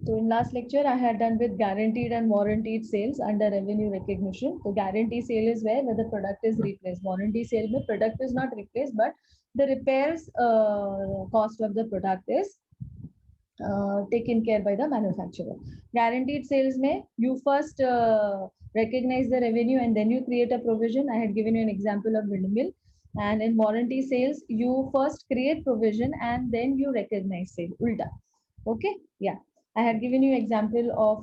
So in last lecture, I had done with guaranteed and warranted sales under revenue recognition. So guarantee sale is where the product is replaced. Warranty sale में product is not replaced, but the repairs cost of the product is taken care by the manufacturer. Guaranteed sales may you first recognize the revenue and then you create a provision. I had given you an example of windmill. And in warranty sales, you first create provision and then you recognize sale. Ulta. Okay. Yeah. I had given you example of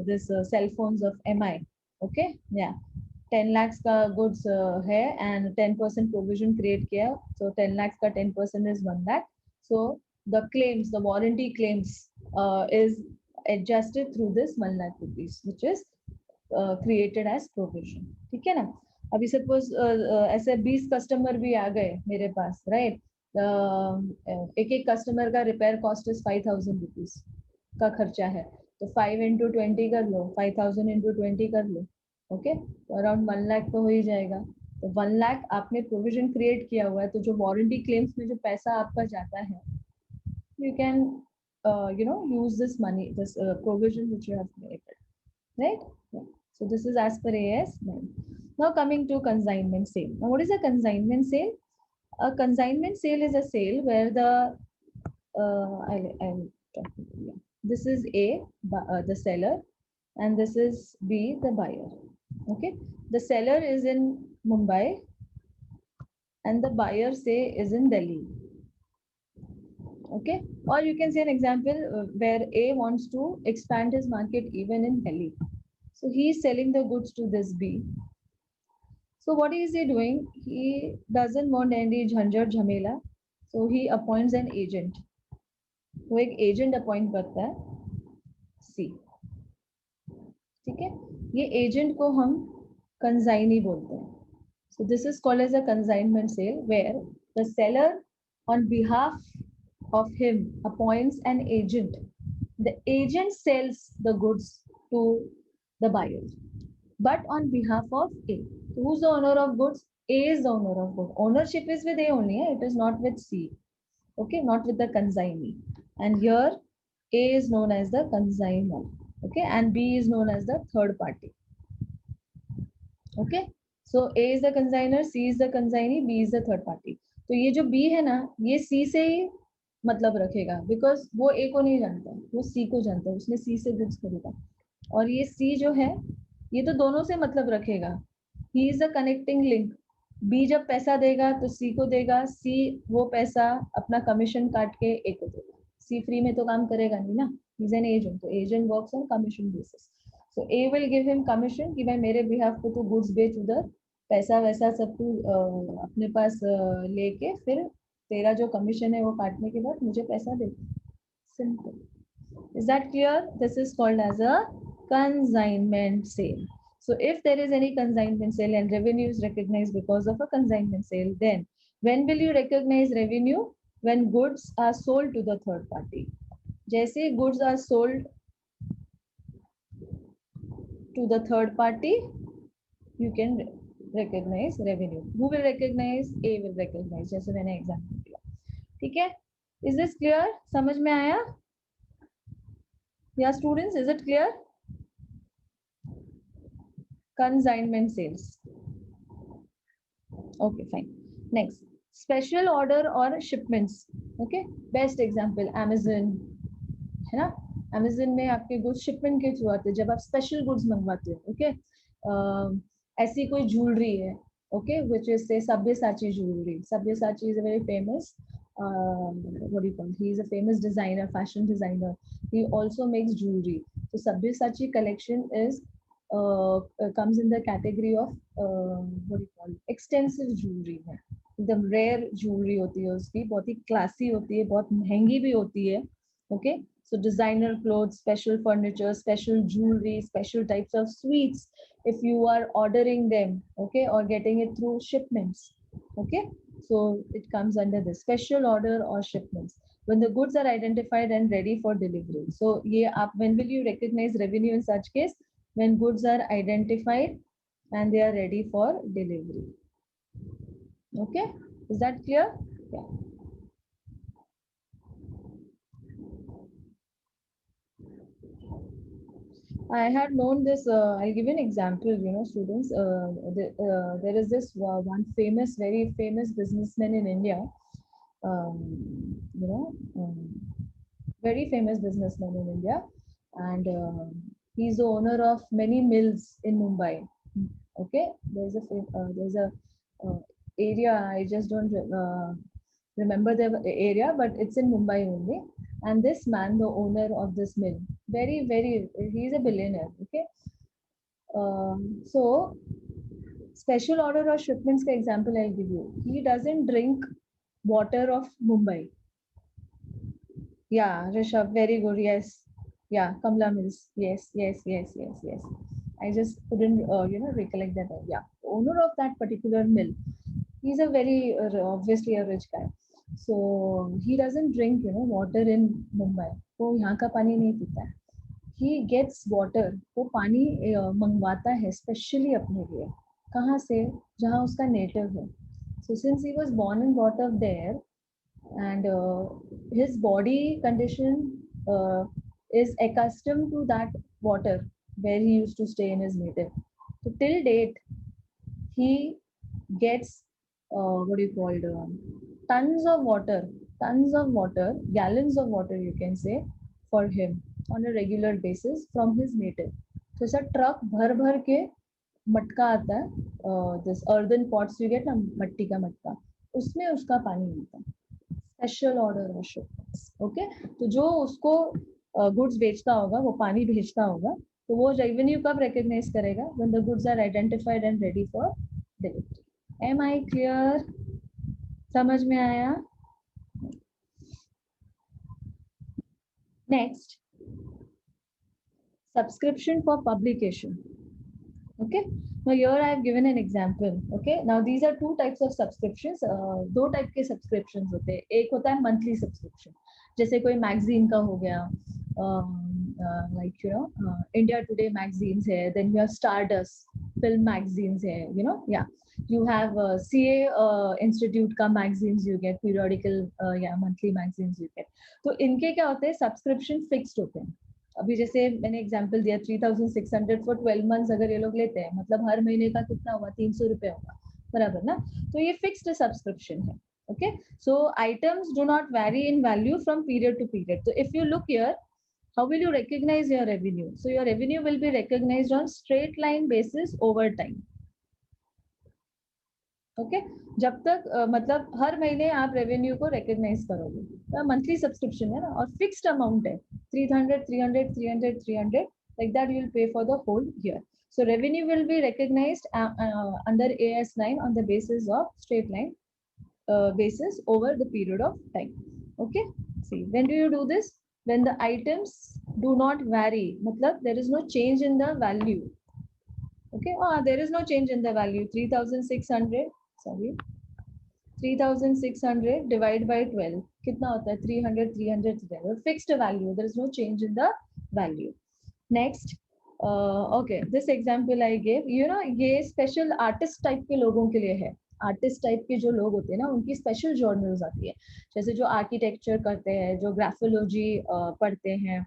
this cell phones of MI. Okay. Yeah. 10 lakhs का goods है and 10% provision create किया. So 10 lakhs का 10% is 1 lakh. So the claims, the warranty claims is adjusted through this 1 lakh rupees, which is created as provision. ठीक है ना? अभी suppose ऐसे 20 customer भी आ गए मेरे पास, right? एक एक कस्टमर का रिपेयर कॉस्ट इज 5,000 रुपीज का खर्चा है, तो 5 into 20 कर लो, 5,000 into 20 कर लो, ओके, तो अराउंड 1 लाख तो हो ही जाएगा. तो 1 लाख आपने प्रोविजन क्रिएट किया हुआ है, तो जो वारंटी क्लेम्स में जो पैसा आपका जाता है, you can use this money, this provision which you have created, right? Yeah. So this is as per AS 9. Now coming to consignment sale. Now what is a consignment sale? A consignment sale is a sale where the I'll talk to you. This is A, the seller, and this is B, the buyer. Okay, the seller is in Mumbai and the buyer say is in Delhi. Okay, or you can say an example where A wants to expand his market even in Delhi. So he is selling the goods to this B. So what is he doing? He doesn't want any jhanjat jhamela. So he appoints an agent. वो एक agent appoint करता है सी. ठीक है, ये agent को हम consignee बोलते हैं. So this is called as a consignment sale where the seller on behalf of him appoints an agent. The agent sells the goods to the buyer but on behalf of A. So who's the owner of goods? A is the owner of goods. Ownership is with A only. It is not with C. Okay, not with the consignee. And here A is known as the consignor. Okay, and B is known as the third party. Okay, so A is the consignor, C is the consignee, B is the third party. तो ये जो B है ना, ये C से ही मतलब रखेगा, because वो A को नहीं जानता, वो C को जानता है, उसने C से goods खरीदा. और ये C जो है, ये तो दोनों से मतलब रखेगा. He is a connecting link. B जब पैसा देगा तो C को देगा, C वो पैसा अपना कमीशन काट के A को देगा. C फ्री में तो काम करेगा नहीं ना, he is an agent. तो agent works on commission basis. So A will give him commission कि भाई मेरे behalf पे तू goods बेच उधर, पैसा वैसा सब तू अपने पास लेके फिर तेरा जो कमीशन है वो काटने के बाद मुझे पैसा दे. Simple. Is that clear? This is called as a consignment sale. So if there is any consignment sale and revenue is recognized because of a consignment sale, then when will you recognize revenue? When goods are sold to the third party. जैसे goods are sold to the third party, you can recognize revenue. Who will recognize? A will recognize. जैसे मैंने example दिया. ठीक है? Is this clear? समझ में आया? Yeah, students, is it clear? Consignment sales. Okay, fine. Next, special order or shipments. Okay, best example Amazon है ना. Amazon में आपके goods shipment के थ्रू आते हैं जब आप special goods मंगवाते हो. Okay, ऐसी कोई jewelry है, okay, which is say Sabyasachi jewelry. Sabyasachi is a very famous what do you call? He is a famous designer, fashion designer. He also makes jewelry. So Sabyasachi collection is comes in the category of what do you call extensive jewelry है. एकदम rare jewelry होती है उसकी, बहुत ही classy होती है, बहुत महंगी भी होती है. Okay, so designer clothes, special furniture, special jewelry, special types of sweets if you are ordering them, okay, or getting it through shipments. Okay, so it comes under the special order or shipments when the goods are identified and ready for delivery. So yeah, when will you recognize revenue in such case? When goods are identified and they are ready for delivery. Okay, is that clear? Yeah. I had known this. I'll give you an example. You know, students. There is this one famous, very famous businessman in India. You know, very famous businessman in India, and he's the owner of many mills in Mumbai. Okay, there's a uh, area. I just don't remember the area, but it's in Mumbai only. And this man, the owner of this mill, he's a billionaire. Okay, so special order or shipments का example I'll give you. He doesn't drink water of Mumbai. Yeah, Rishabh, very good. Yes. Yeah, Kamla Mills. Yes, yes, yes, yes, yes. I just couldn't, recollect that. Yeah, owner of that particular mill. He's a very, obviously a rich guy. So he doesn't drink, water in Mumbai. वो यहाँ का पानी नहीं पीता है. He gets water. वो पानी मंगवाता है specially अपने लिए. कहाँ से? जहाँ उसका native है. So since he was born and brought up there, and his body condition is accustomed to that water where he used to stay in his native. So till date, he gets what do you call it? Tons of water, gallons of water, you can say, for him on a regular basis from his native. So ऐसा truck भर भर के मटका आता है, this earthen pots you get ना, मट्टी का मटका, उसमें उसका पानी मिलता है. स्पेशल ऑर्डर और शिपमेंट्स. ओके, तो जो उसको गुड्स बेचता होगा, वो पानी भेजता होगा, तो वो रेवेन्यू कब रिकॉग्नाइज करेगा? When the goods are identified and ready for delivery. Am I clear? समझ में आया? Next, subscription for publication. Okay, now here I have given an example. Okay, now these are two types of subscriptions. दो type के subscriptions होते हैं. एक होता है monthly subscription, जैसे कोई magazine का हो गया, like India Today magazines है, then you have Stardust film magazines है, yeah, you have CA institute का magazines you get, periodical monthly magazines you get. तो इनके क्या होते हैं? Subscription fixed होते हैं. अभी जैसे मैंने एग्जांपल दिया 3600 फॉर 12 मंथ्स, अगर ये लोग लेते हैं, मतलब हर महीने का कितना हुआ? 300 रुपए होगा, बराबर ना? तो ये फिक्स्ड सब्सक्रिप्शन है. Okay, so items do not vary in value from period to period. तो if you look here, how will you recognize your revenue? So your revenue will be recognized on straight line basis over time. Okay, जब तक मतलब हर महीने आप revenue को recognise करोगे. तो monthly subscription है ना, और फिक्स्ड अमाउंट है, 300 300 300 300, like that you will pay for the whole year. So revenue will be recognized under AS9 on the basis of straight line basis over the period of time. Okay, see, when do you do this? When the items do not vary, matlab there is no change in the value. Okay, there is no change in the value. 3600, sorry, 3600 divided by 12 कितना होता है? 300 300 300, fixed value, there is no change in the value. Next, okay, this example I gave, ये special artist type के लोगों के लिए है. Artist type के जो लोग होते हैं ना, उनकी स्पेशल जर्नल्स आती है, जैसे जो आर्किटेक्चर करते हैं, जो ग्राफोलॉजी पढ़ते हैं,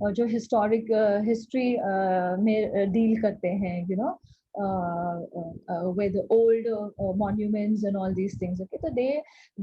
और जो हिस्टोरिक हिस्ट्री में डील करते हैं, with old monuments and all these things. Okay, so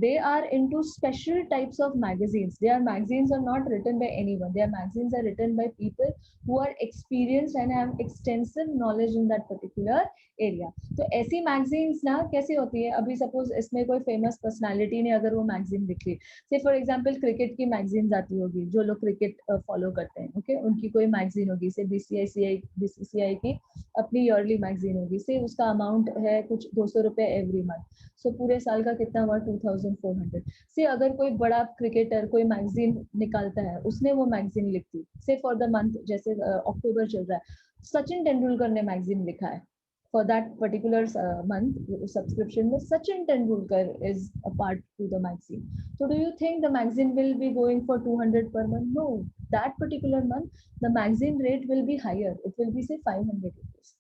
they are into special types of magazines. Their magazines are not written by anyone. Their magazines are written by people who are experienced and have extensive knowledge in that particular area. तो ऐसी magazines ना कैसी होती है? अभी suppose इसमें कोई famous personality ने अगर वो मैगजीन लिख ली, से फॉर एग्जांपल क्रिकेट की मैगजीन्स आती होगी, जो लोग क्रिकेट फॉलो करते हैं, ओके, उनकी कोई मैगजीन होगी, से बीसीसीआई की अपनी ईयरली मैगजीन होगी, से उसका अमाउंट है कुछ 200 रुपए एवरी मंथ. सो पूरे साल का कितना हुआ? 2400. से अगर कोई बड़ा क्रिकेटर कोई मैगजीन निकालता है, उसने वो मैगजीन लिख दी, से फॉर द मंथ, जैसे अक्टूबर चल रहा है, सचिन तेंदुलकर ने मैगजीन लिखा है for that particular month subscription में Sachin Tendulkar is a part to the magazine. So do you think the magazine will be going for 200 per month? No, that particular month the magazine rate will be higher. It will be say 500 rupees.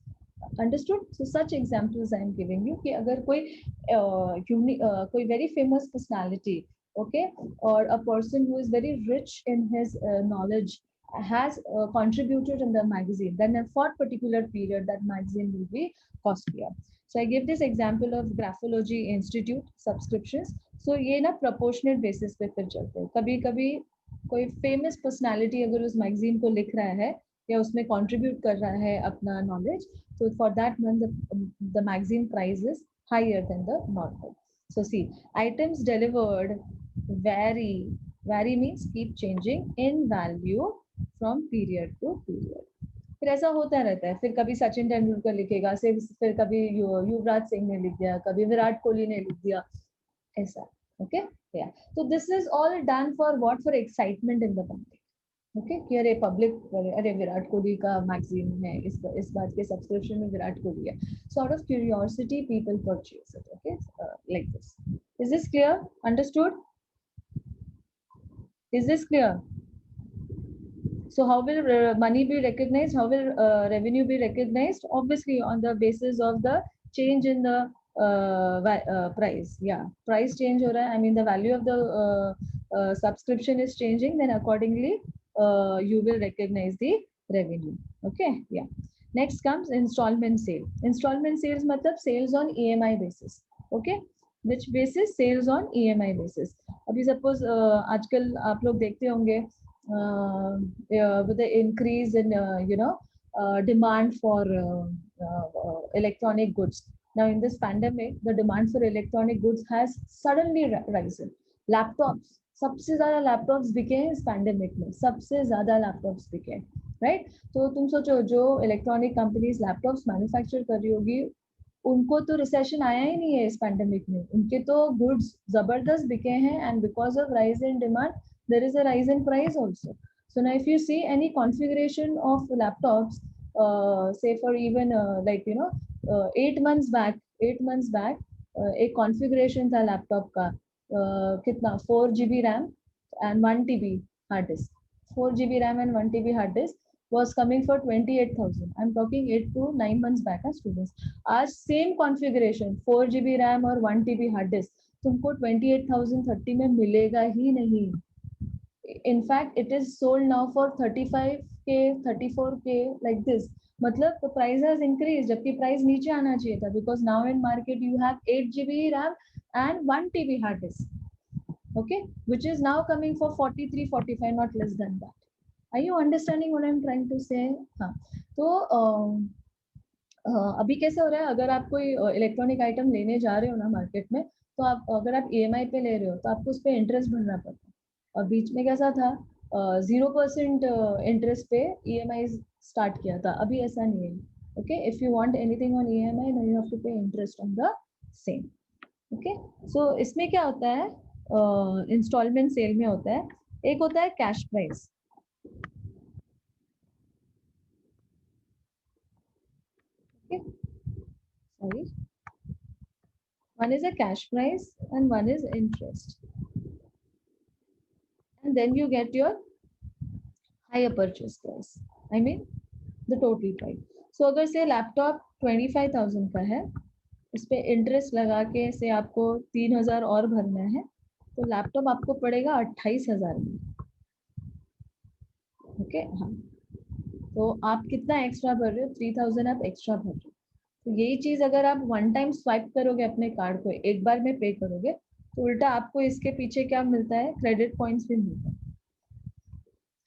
Understood? So such examples I am giving you कि अगर कोई very famous personality, okay, or a person who is very rich in his knowledge has contributed in the magazine, then for particular period that magazine will be costlier. So I give this example of Graphology Institute subscriptions. So ये ना proportionate basis पे फिर चलते हैं. कभी कभी कोई famous personality अगर उस magazine को लिख रहा है या उसमें contribute कर रहा है अपना knowledge, so for that month the magazine price is higher than the normal. So see, items delivered vary. Vary means keep changing in value from period to period. फिर ऐसा होता रहता है, फिर कभी सचिन तेंदुलकर लिखेगा, फिर कभी युवराज सिंह ने लिख दिया, कभी विराट कोहली ने लिख दिया, ऐसा. ओके, या तो this is all done for what, for excitement in the public. Okay, कि अरे पब्लिक, अरे विराट कोहली का मैगजीन है, इस बात के सब्सक्रिप्शन में विराट कोहली है, so out of curiosity people purchase it. Okay, like this. Is this clear? Understood? Is this clear? So how will money be recognized? How will revenue be recognized? Obviously on the basis of the change in the price. Yeah, price change ho raha hai, I mean the value of the subscription is changing, then accordingly you will recognize the revenue. Okay, yeah. Next comes installment sale. Installment sales matlab sales on EMI basis. Okay, which basis? Sales on EMI basis. अभी suppose आजकल आप लोग देखते होंगे with the increase in demand for electronic goods. Now in this pandemic the demand for electronic goods has suddenly risen. Laptops, सबसे ज़्यादा laptops बिके हैं इस पैंडेमिक में, सबसे ज़्यादा लैपटॉप्स बिके हैं, राइट? तो तुम सोचो जो इलेक्ट्रॉनिक कंपनीज लैपटॉप्स मैन्युफैक्चर कर रही होगी उनको तो रिसेशन आया ही नहीं है इस पैंडेमिक में, उनके तो गुड्स जबरदस्त बिके हैं, and because of rise in demand there is a rise in price also. So now if you see any configuration of laptops, say for even like 8 months back एक कॉन्फ़िगरेशन था laptop का, कितना 4 GB RAM and 1 TB hard disk. 4 GB RAM and 1 TB hard disk was coming for 28,000. I'm talking 8 to 9 months back, students. आज same configuration 4 GB RAM और 1 TB hard disk तुमको 28,030 में मिलेगा ही नहीं. In fact, it is sold now for 35K, 34K, like this. मतलब the price has increased, जबकि price नीचे आना चाहिए था, because now in market you have 8 GB RAM and 1 TB hard disk. Okay, which is now coming for 43, 45, not less than that. Are you understanding what I'm trying to say? हाँ, तो अभी कैसे हो रहा है, अगर आप कोई इलेक्ट्रॉनिक आइटम लेने जा रहे हो ना मार्केट में, तो आप अगर आप EMI पे ले रहे हो तो आपको उस पर इंटरेस्ट भरना पड़ता है. और बीच में कैसा था, 0% इंटरेस्ट पे EMI स्टार्ट किया था, अभी ऐसा नहीं है. Okay, if you want anything on EMI then you have to pay interest on the same. Okay, so इसमें क्या होता है, इंस्टॉलमेंट सेल में होता है, एक होता है cash price. Okay. Sorry. One is a cash price and one is interest. And then you get your higher purchase price. I mean the total price. So अगर से लैपटॉप 25,000 का है, इस पे इंटरेस्ट लगा के से आपको 3,000 और भरना है, तो लैपटॉप आपको पड़ेगा 28,000 में. ओके, हाँ, तो आप कितना एक्स्ट्रा भर रहे हो, 3,000 आप एक्स्ट्रा भर रहे हो. तो यही चीज अगर आप वन टाइम स्वाइप करोगे अपने कार्ड को, एक बार में पे करोगे, तो उल्टा आपको इसके पीछे क्या मिलता है, क्रेडिट पॉइंट्स भी मिलता है,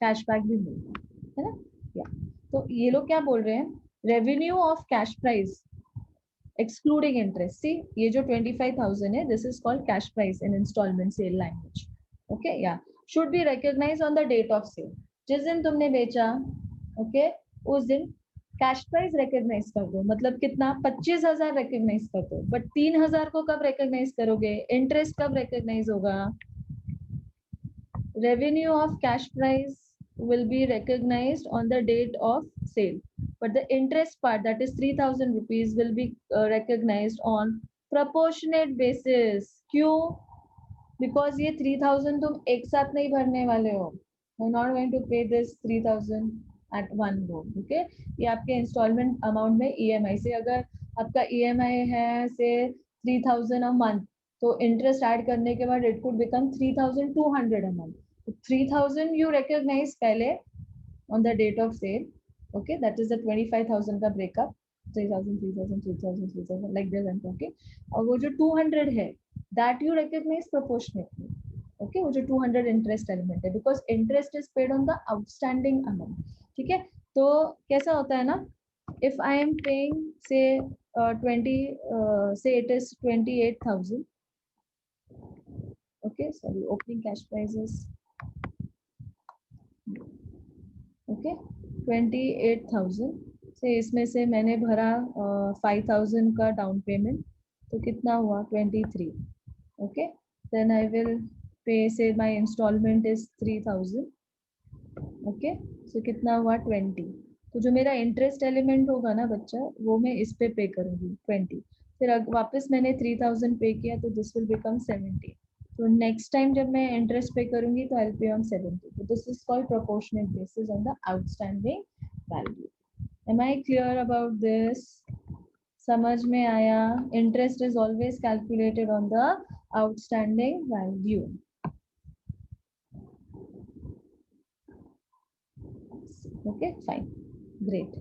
कैशबैक भी मिलता है ना. या तो ये लोग क्या बोल रहे हैं, revenue of cash price excluding interest. See, ये जो 25,000 है, this is called cash price in instalment sale language. Okay, या should be recognised on the date of sale. जिस दिन तुमने बेचा, ओके, उस दिन कैश प्राइस रिकॉग्नाइज कर दो. मतलब कितना, 25,000 रिकॉग्नाइज कर दो. बट 3,000 को कब रिकॉग्नाइज करोगे, इंटरेस्ट कब रिकॉग्नाइज होगा. Revenue of cash price will be recognized on the date of sale, but the interest part, that is 3,000 rupees, will be recognized on proportionate basis. क्यों? Because ये 3,000 तुम एक साथ नहीं भरने वाले हो. You're not going to pay this 3,000 at one go. Okay, ये आपके इंस्टॉलमेंट अमाउंट में EMI से, अगर आपका EMI है से 3,000 a month, तो इंटरेस्ट ऐड करने के बाद it could become 3,200 a month. 3,000 you recognize पहले, on the date of sale. Okay, that is the 25,000 का breakup. 3,000, 3,000, 3,000, 3,000 like this I'm talking. और वो जो 200 है, that you recognize proportionately. Okay, वो जो 200 interest element है, because interest is paid on the outstanding amount. ठीक है, तो कैसा होता है ना, if I am paying say 20 say it is 28,000. Okay, sorry, opening cash prices. Okay, 28,000 से इसमें से मैंने भरा 5,000 का डाउन पेमेंट, तो कितना हुआ 23. ओके, देन आई विल पे से माय इंस्टॉलमेंट इज 3,000. ओके, सो कितना हुआ 20. तो जो मेरा इंटरेस्ट एलिमेंट होगा ना बच्चा, वो मैं इस पे करूंगी 20. फिर वापस मैंने 3,000 पे किया, तो दिस विल बिकम 70. तो नेक्स्ट टाइम जब मैं इंटरेस्ट पे करूंगी तो आई पे ऑन 70. तो this is called proportionate basis on the outstanding value. Am I clear about this? समझ में आया? Interest is always calculated on the outstanding value. Okay, fine, great.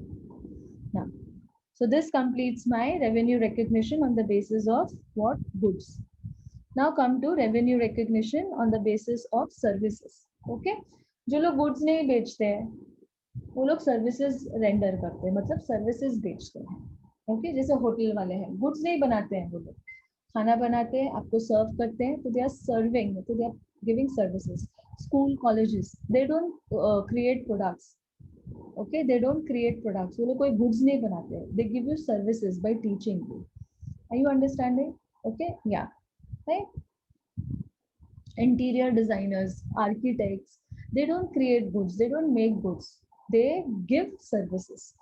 Now, so this completes my revenue recognition on the basis of what? Goods. Now come to revenue recognition on the basis of services. Okay, जो लोग goods नहीं बेचते हैं, वो लोग services render करते हैं, मतलब services बेचते हैं. Okay, जैसे होटल वाले हैं, goods नहीं बनाते हैं, वो लोग खाना बनाते हैं, आपको सर्व करते हैं, तो they are serving, तो they are giving services. School, colleges, they don't create products. Okay, they don't create products. वो लोग कोई goods नहीं बनाते हैं. They give you services by teaching you. Are you understanding? Okay, yeah, right. Interior designers, architects, they don't create goods, they don't make goods, they give services.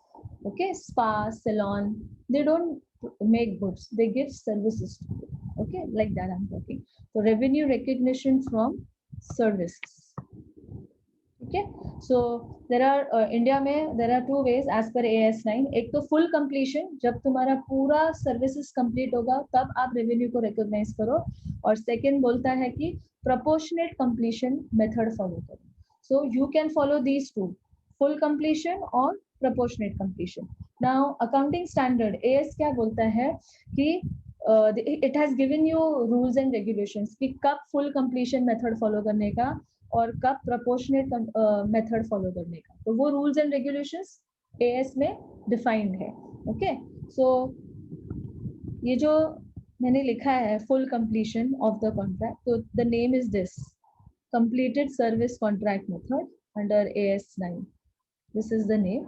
Okay, spa, salon, they don't make goods, they give services to you. Okay, like that I'm talking. So revenue recognition from services. Okay, so there are India में there are two ways as per AS9. एक तो full completion, जब तुम्हारा पूरा services complete होगा तब आप revenue को recognize करो, और second बोलता है कि proportionate completion method follow करो. So you can follow these two, full completion or proportionate completion. Now accounting standard AS क्या बोलता है कि it has given you rules and regulations कि कब full completion method follow करने का और कब प्रोपोर्शनेट मेथड फॉलो करने का. तो वो रूल्स एंड रेगुलेशंस एएस में डिफाइंड है. ओके, सो ये जो मैंने लिखा है full completion of the contract, तो the name is this completed service contract method under AS9. This is the name.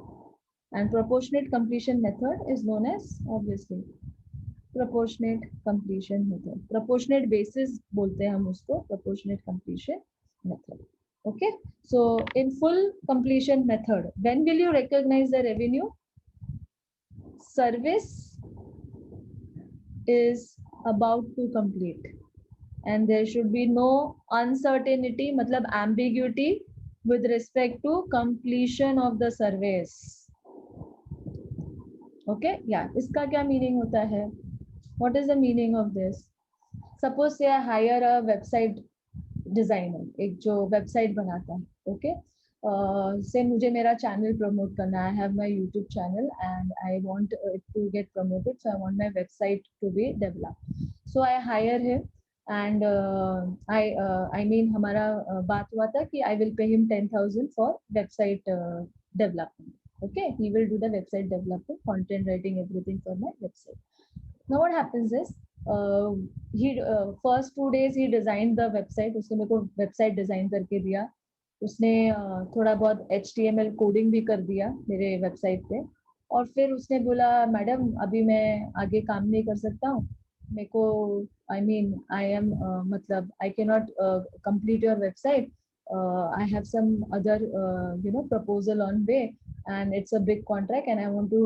And proportionate completion method is known as obviously proportionate completion method. Proportionate basis बोलते हैं हम उसको, proportionate completion method. Okay, so in full completion method, when will you recognize the revenue? Service is about to complete and there should be no uncertainty, matlab ambiguity with respect to completion of the service. Okay, yeah, iska kya meaning hota hai? What is the meaning of this? Suppose say I hire a website designer, एक जो website बनाता है. Okay, से मुझे मेरा channel promote करना है. I have my YouTube channel and I want it to get promoted, so I want my website to be developed. So I hire him and I mean हमारा बात हुआ था कि I will pay him 10,000 for website development. Okay, he will do the website development, content writing, everything for my website. Now what happens is he first 2 days he designed the website. उसने मेरे को website design करके दिया. उसने थोड़ा बहुत HTML coding भी कर दिया मेरे वेबसाइट पे. और फिर उसने बोला मैडम अभी मैं आगे काम नहीं कर सकता हूँ, मेरे को आई मीन आई एम मतलब I can not complete your website, I have some other you know proposal on way and it's a big contract and I want to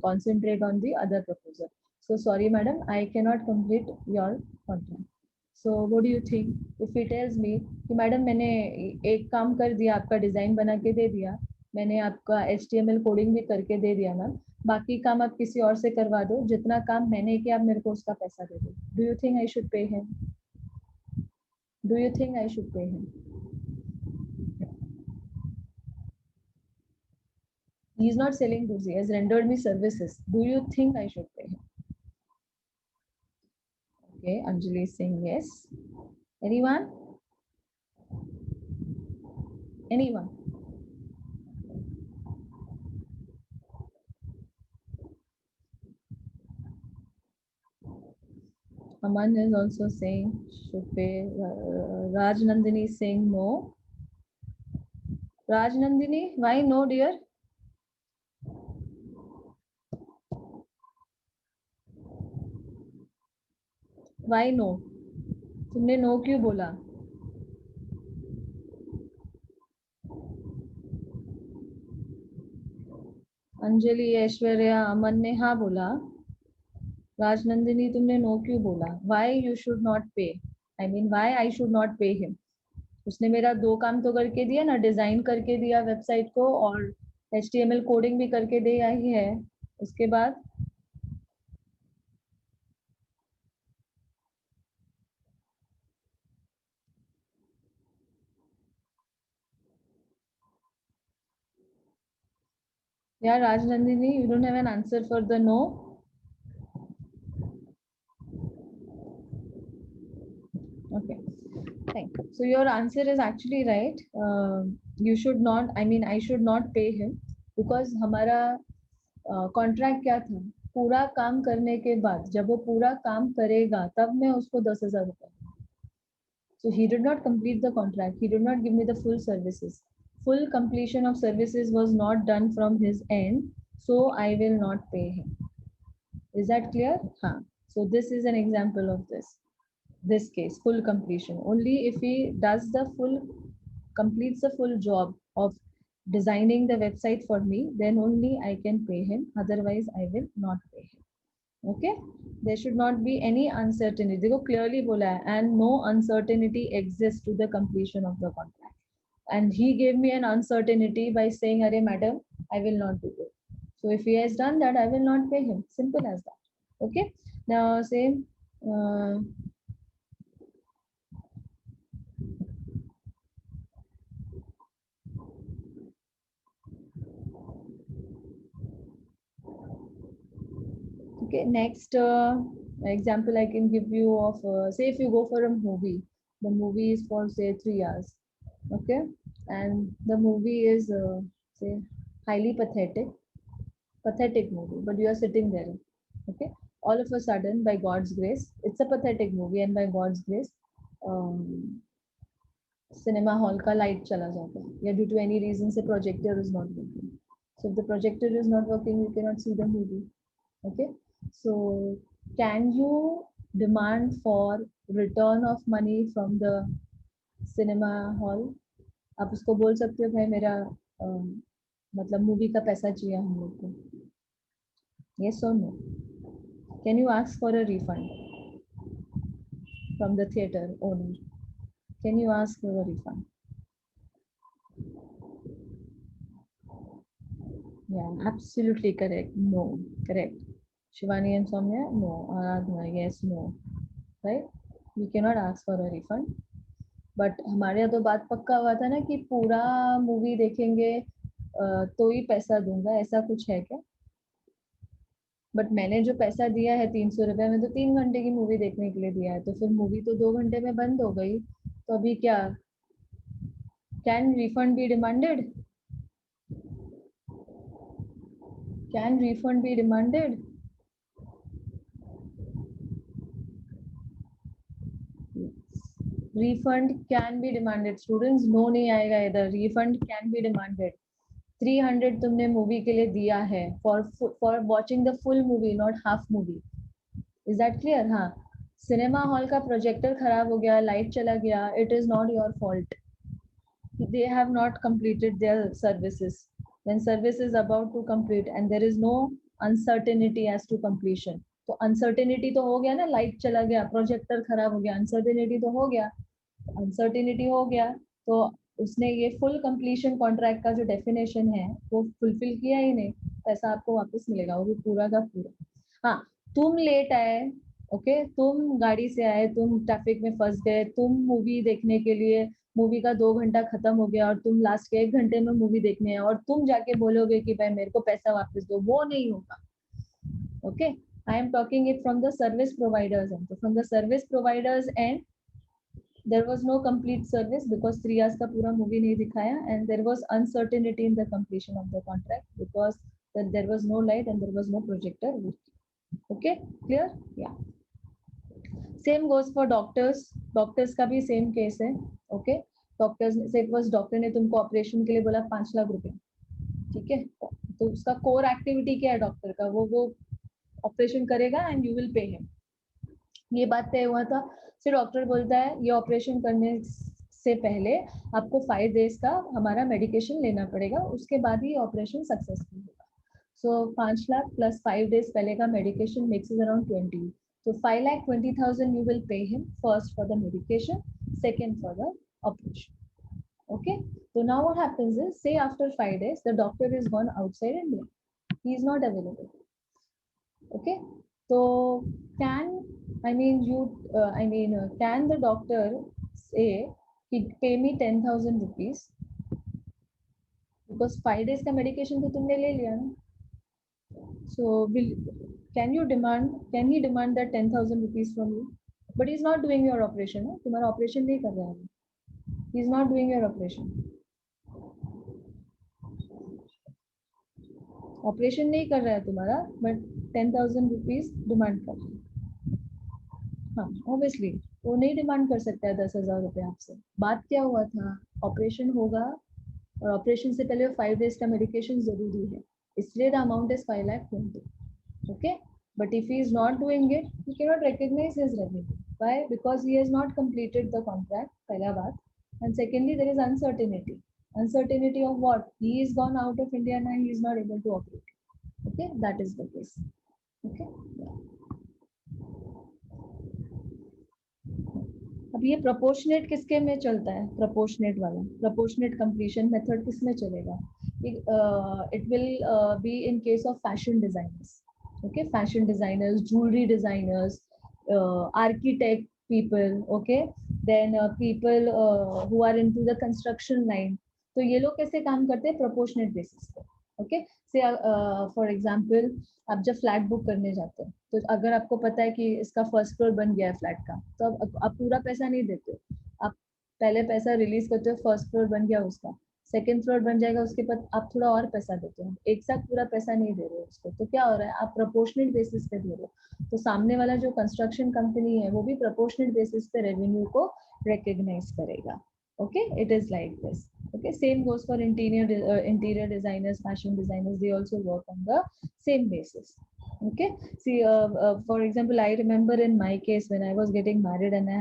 concentrate on the other proposal. So sorry madam, I cannot complete your contract. So what do you think if he tells me कि madam मैंने एक काम कर दिया, आपका design बना के दे दिया, मैंने आपका HTML कोडिंग भी करके दे दिया मैम, बाकी काम आप किसी और से करवा दो, जितना काम मैंने किया आप मेरे को उसका पैसा दे दो. Do you think I should pay him? Do you think I should pay him? He is not selling goods. He has rendered me services. Do you think I should pay him? Okay, Anjali is saying yes. Anyone? Anyone? Aman is also saying should pay. Raj Nandini is saying no. Raj Nandini, why no, dear? Why no? तुमने no क्यों बोला? अंजलि, ऐश्वर्या, अमन ने हाँ बोला. राजनंदिनी, तुमने no क्यों बोला? Why you should not pay? I mean, why I should not pay him? उसने मेरा 2 काम तो करके दिया ना, डिजाइन करके दिया वेबसाइट को और HTML कोडिंग भी करके दिया ही है. उसके बाद yeah, Rajnandini, you don't have an answer for the no? Okay, thank you. So your answer is actually right. You should not, I mean, I should not pay him because हमारा contract क्या था? पूरा काम करने के बाद जब वो पूरा काम करेगा तब मैं उसको 10,000 रुपए. So he did not complete the contract. He did not give me the full services. Full completion of services was not done from his end. So I will not pay him. Is that clear? Huh. So this is an example of this case, full completion. Only if he does the full, completes the full job of designing the website for me, then only I can pay him. Otherwise, I will not pay him. Okay, there should not be any uncertainty. देखो clearly बोला है, and no uncertainty exists to the completion of the contract. And he gave me an uncertainty by saying, "Arey madam, I will not do it." So if he has done that, I will not pay him. Simple as that. Okay. Now same. Okay, next example I can give you of say if you go for a movie, the movie is for say 3 hours, okay, and the movie is say highly pathetic movie, but you are sitting there, okay, all of a sudden by God's grace, it's a pathetic movie, and by God's grace, cinema hall का light चला जाता है, या due to any reason से projector is not working. So if the projector is not working, you cannot see the movie. Okay, so can you demand for return of money from the cinema hall? आप उसको बोल सकते हो भाई मेरा मतलब movie का पैसा चाहिए हम लोग को. Yes or no? Can you ask for a refund from the theater owner? Can you ask for a refund? Yeah, absolutely correct. No, correct. Shivani and Soumya, no. Aradhana, yes, no. Right? We cannot ask for a refund. But हमारे यहाँ तो बात पक्का हुआ था ना कि पूरा मूवी देखेंगे तो ही पैसा दूंगा, ऐसा कुछ है क्या? बट मैंने जो पैसा दिया है 300 रुपये में, तो 3 घंटे की मूवी देखने के लिए दिया है, तो फिर मूवी तो 2 घंटे में बंद हो गई, तो अभी क्या? Can refund B demanded? Can refund B demanded? refund can be demanded. Students, no नहीं आएगा इधर. Refund can be demanded. 300 तुमने मूवी के लिए दिया है for watching the full movie, not half movie. Is that clear? हाँ. सिनेमा हॉल का प्रोजेक्टर खराब हो गया, लाइट चला गया, it is not your fault. They have not completed their services. When service is about to complete and there is no uncertainty as to completion, तो uncertainty तो हो गया ना, लाइट चला गया, प्रोजेक्टर खराब हो गया, uncertainty तो हो गया. अनसर्टिनिटी हो गया, तो उसने ये फुल कंप्लीशन कॉन्ट्रैक्ट का जो डेफिनेशन है वो फुलफिल किया ही नहीं, पैसा आपको वापस मिलेगा वो भी पूरा का पूरा. हाँ, तुम लेट आए, ओके, तुम गाड़ी से आए, तुम ट्रैफिक में फंस गए, तुम मूवी देखने के लिए मूवी का 2 घंटा खत्म हो गया और तुम लास्ट के 1 घंटे में मूवी देखने हैं और तुम जाके बोलोगे कि भाई मेरे को पैसा वापस दो, वो नहीं होगा. Okay, I am talking it from the service providers end. तो from the service providers end there was no complete service because 3 hours का पूरा movie नहीं दिखाया, and there was uncertainty in the completion of the contract because there was no light and there was no projector. Okay, clear? Yeah. Same goes for doctors. Doctors का भी same case है. Okay, doctors से was doctor ने तुमको operation के लिए बोला 5 लाख रुपए, ठीक है, तो उसका core activity क्या है डॉक्टर का, वो ऑपरेशन करेगा and you will pay him. ये बात तय हुआ था. फिर डॉक्टर बोलता है ये ऑपरेशन करने से पहले आपको 5 days का हमारा मेडिकेशन लेना पड़ेगा, उसके बाद ही ऑपरेशन सक्सेसफुल होगा. सो 5 लाख प्लस 5 days पहले का medication makes is around 20. So 5,20,000 you will pay him first for the medication, second for the operation. Okay. So now what happens is, say after 5 days the doctor is gone outside India. He is not available. Okay. So can can the doctor say he pay me 10,000 rupees because 5 days का medication तो तुमने ले लिया ना. So can he demand that 10,000 rupees from you? But he's not doing your operation. ना, तुम्हारा operation नहीं कर रहा है. He's not doing your operation. Operation नहीं कर रहा है तुम्हारा, बट 10,000 रुपीज डिमांड कर रहा है. हाँ, ऑब्वियसली वो नहीं डिमांड कर सकता है 10,000 रुपए आपसे. बात क्या हुआ था, ऑपरेशन होगा और ऑपरेशन से पहले 5 days का मेडिकेशन जरूरी है, इसलिए the amount is 5,20,000. Okay, but if he is not doing it, you can not recognise his revenue. Why? Because he has not completed the contract, पहला बात. And secondly there is uncertainty. Uncertainty of what? He is gone out of India and he is not able to operate. Okay, that is the case. Okay. अब ये proportionate किसके में चलता है? Proportionate वाला. Proportionate completion method किस में चलेगा? It will be in case of fashion designers. Okay, fashion designers, jewelry designers, architect people. Okay, then people who are into the construction line. तो ये लोग कैसे काम करते हैं? प्रोपोर्शनेट बेसिस पे. ओके, से फॉर एग्जांपल आप जब फ्लैट बुक करने जाते हो, तो अगर आपको पता है कि इसका फर्स्ट फ्लोर बन गया है फ्लैट का, तो आप पूरा पैसा नहीं देते हो. आप पहले पैसा रिलीज करते हो, फर्स्ट फ्लोर बन गया उसका, सेकेंड फ्लोर बन जाएगा, उसके बाद आप थोड़ा और पैसा देते हो. एक साथ पूरा पैसा नहीं दे रहे हो उसको. तो क्या हो रहा है, आप प्रोपोर्शनेट बेसिस पे दे रहे हो. तो सामने वाला जो कंस्ट्रक्शन कंपनी है वो भी प्रोपोर्शनेट बेसिस पे रेवेन्यू को रिकॉग्नाइज करेगा. Okay, it is like this. Okay, same goes for interior designers, fashion designers. They also work on the same basis. Okay, see, for example, I remember in my case when I was getting married and I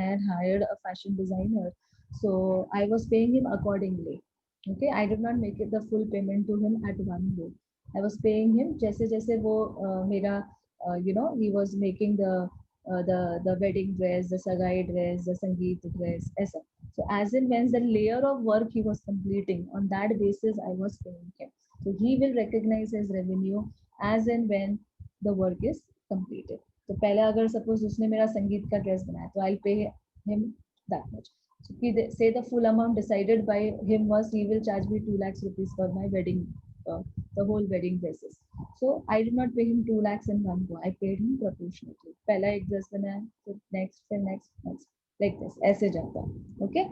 had hired a fashion designer, so I was paying him accordingly. Okay, I did not make it the full payment to him at one go. I was paying him जैसे वो मेरा he was making the wedding dress, the sagai dress, the sangeet dress, ऐसा. So as in when the layer of work he was completing, on that basis I was paying him. So he will recognize his revenue as and when the work is completed. तो पहले अगर suppose उसने मेरा संगीत का dress बनाया, तो I'll pay him that much. So say the full amount decided by him was he will charge me 2 lakhs rupees for my wedding, the whole wedding dresses. So I did not pay him 2 lakhs in one go. I paid him proportionately. पहला एक dress बनाया, फिर next, फिर next. Like this, ऐसे जाता है. Okay,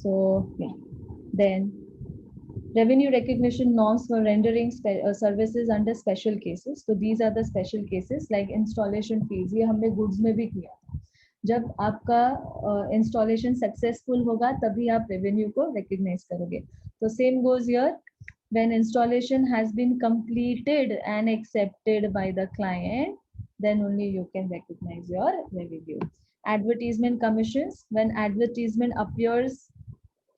so yeah, then revenue recognition norms for rendering services under special cases. So these are the special cases like installation fees. ये हमने goods में भी किया. जब आपका installation successful होगा तभी आप revenue को recognize करोगे. So same goes here. When installation has been completed and accepted by the client, then only you can recognize your revenue. Advertisement commissions, when advertisement appears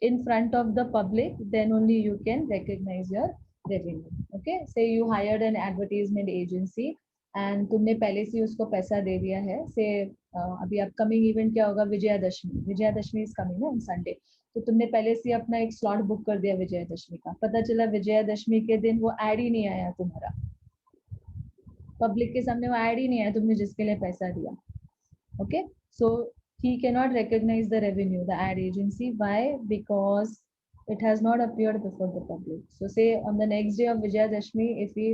in front of the public, then only you can recognize your revenue. Okay, say you hired an advertisement agency and तुमने पहले से उसको पैसा दे दिया है. से अभी upcoming event क्या होगा, Vijayadashami is coming on Sunday. तो तुमने पहले से अपना एक स्लॉट बुक कर दिया विजयादशमी का. पता चला विजयादशमी के दिन वो ऐड ही नहीं आया तुम्हारा, पब्लिक के सामने वो ऐड ही नहीं आया तुमने जिसके लिए पैसा दिया. Okay, so he cannot recognize the revenue, the ad agency. Why? Because it has not appeared before the public. So say on the next day of Vijayadashmi, if he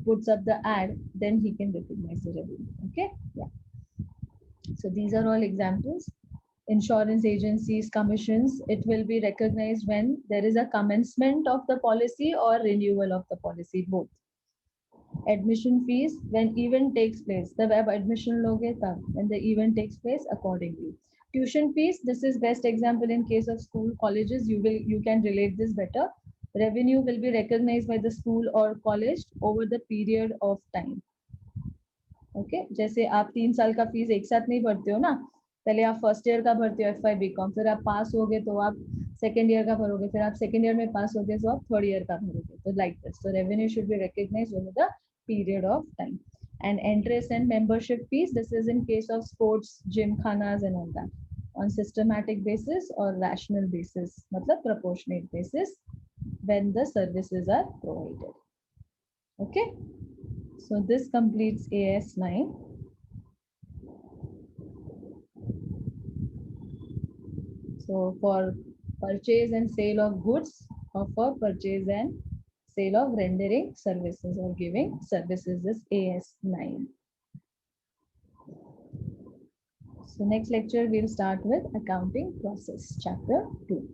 puts up the ad, then he can recognize the revenue. Okay, yeah. So these are all examples. Insurance agencies, commissions, it will be recognized when there is a commencement of the policy or renewal of the policy, both. Admission fees, when event takes place, the web admission loge tab, when the event takes place accordingly. Tuition fees, this is best example in case of school, colleges, you can relate this better. Revenue will be recognized by the school or college over the period of time. Okay जैसे आप 3 साल का fees एक साथ नहीं भरते हो ना, पहले आप फर्स्ट ईयर का भरते हो एफ वाई बी कॉम, फिर आप पास हो गए तो आप सेकेंड ईयर का भरोगे, फिर आप सेकेंड ईयर में पास हो गए तो आप थर्ड ईयर का भरोगे, तो like this. So revenue should be recognized over the period of time. And interest and membership fees, this is in case of sports, gym khanas and all that, on systematic basis or rational basis, matlab proportionate basis, when the services are provided. Okay, so this completes AS 9. So for purchase and sale of goods, or for purchase and sale of rendering services or giving services is AS 9. So next lecture we'll start with accounting process, chapter 2.